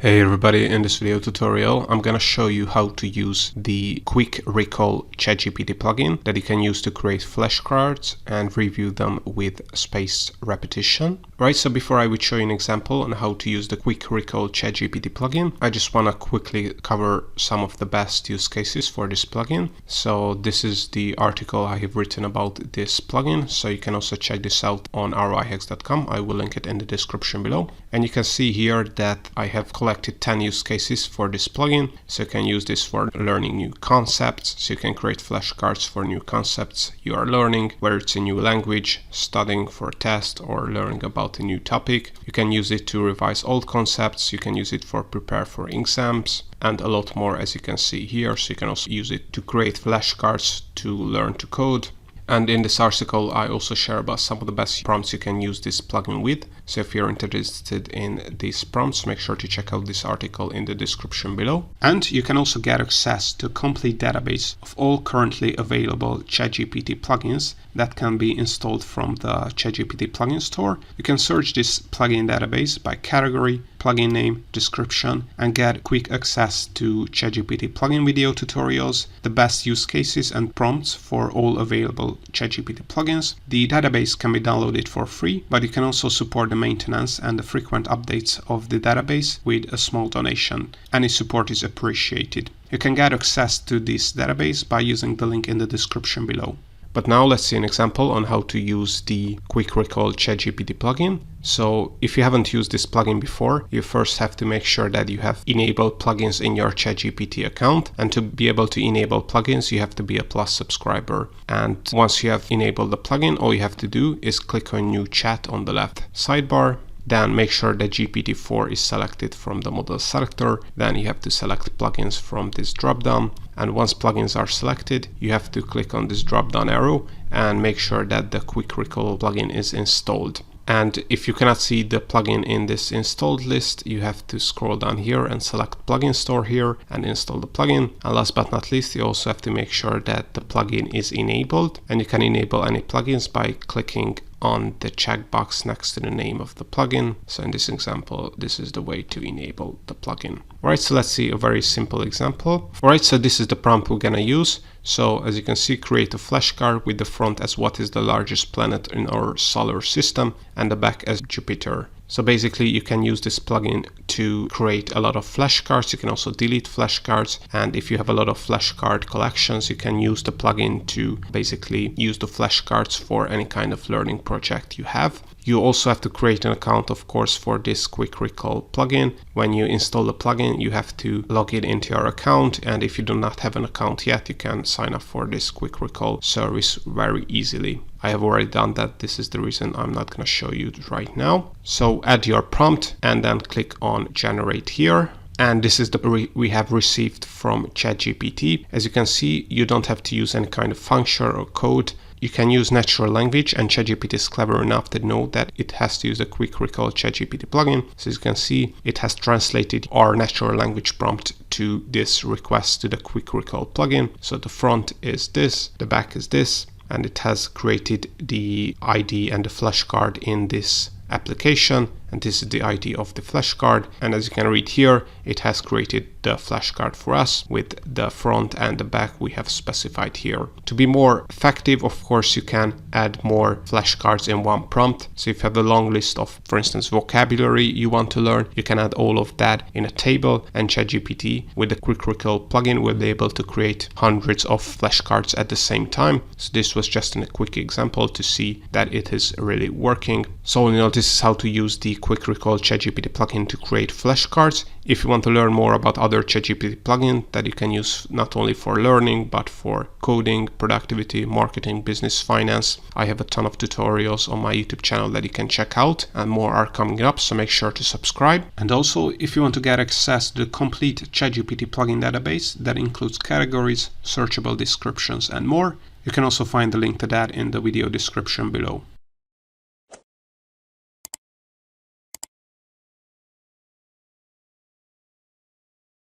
Hey everybody, in this video tutorial I'm gonna show you how to use the QuickRecall ChatGPT plugin that you can use to create flashcards and review them with spaced repetition. Right, so before I would show you an example on how to use the QuickRecall ChatGPT plugin, I just want to quickly cover some of the best use cases for this plugin. So this is the article I have written about this plugin, so you can also check this out on 𝐅𝐫𝐞𝐞. I will link it in the description below. And you can see here that I have collected 10 use cases for this plugin. So you can use this for learning new concepts. So you can create flashcards for new concepts you are learning, whether it's a new language, studying for a test, or learning about a new topic. You can use it to revise old concepts. You can use it for prepare for exams and a lot more, as you can see here. So you can also use it to create flashcards to learn to code. And in this article, I also share about some of the best prompts you can use this plugin with. So if you're interested in these prompts, make sure to check out this article in the description below. And you can also get access to a complete database of all currently available ChatGPT plugins that can be installed from the ChatGPT plugin store. You can search this plugin database by category, plugin name, description, and get quick access to ChatGPT plugin video tutorials, the best use cases and prompts for all available ChatGPT plugins. The database can be downloaded for free, but you can also support the maintenance and the frequent updates of the database with a small donation. Any support is appreciated. You can get access to this database by using the link in the description below. But now let's see an example on how to use the QuickRecall ChatGPT plugin. So if you haven't used this plugin before, you first have to make sure that you have enabled plugins in your ChatGPT account. And to be able to enable plugins, you have to be a Plus subscriber. And once you have enabled the plugin, all you have to do is click on New Chat on the left sidebar. Then make sure that GPT-4 is selected from the model selector. Then you have to select plugins from this drop-down. And once plugins are selected, you have to click on this drop-down arrow and make sure that the QuickRecall plugin is installed. And if you cannot see the plugin in this installed list, you have to scroll down here and select plugin store here and install the plugin. And last but not least, you also have to make sure that the plugin is enabled. And you can enable any plugins by clicking on the checkbox next to the name of the plugin. So in this example, this is the way to enable the plugin. Alright, so let's see a very simple example. Alright, so this is the prompt we're gonna use. So as you can see, create a flashcard with the front as what is the largest planet in our solar system and the back as Jupiter. So basically you can use this plugin to create a lot of flashcards. You can also delete flashcards. And if you have a lot of flashcard collections, you can use the plugin to basically use the flashcards for any kind of learning project you have. You also have to create an account, of course, for this QuickRecall plugin. When you install the plugin, you have to log in into your account. And if you do not have an account yet, you can sign up for this QuickRecall service very easily. I have already done that. This is the reason I'm not going to show you right now. So add your prompt and then click on generate here. And this is the we have received from ChatGPT. As you can see, you don't have to use any kind of function or code. You can use natural language, and ChatGPT is clever enough to know that it has to use a QuickRecall ChatGPT plugin. So as you can see, it has translated our natural language prompt to this request to the QuickRecall plugin. So the front is this, the back is this, and it has created the ID and the flashcard in this application. And this is the ID of the flashcard. And as you can read here, it has created the flashcard for us with the front and the back we have specified here. To be more effective, of course, you can add more flashcards in one prompt. So if you have a long list of, for instance, vocabulary you want to learn, you can add all of that in a table, and ChatGPT with the QuickRecall plugin will be able to create hundreds of flashcards at the same time. So this was just a quick example to see that it is really working. So you know, this is how to use the QuickRecall ChatGPT plugin to create flashcards. If you want to learn more about other ChatGPT plugins that you can use not only for learning but for coding, productivity, marketing, business, finance, I have a ton of tutorials on my YouTube channel that you can check out, and more are coming up, so make sure to subscribe. And also, if you want to get access to the complete ChatGPT plugin database that includes categories, searchable descriptions and more, you can also find the link to that in the video description below.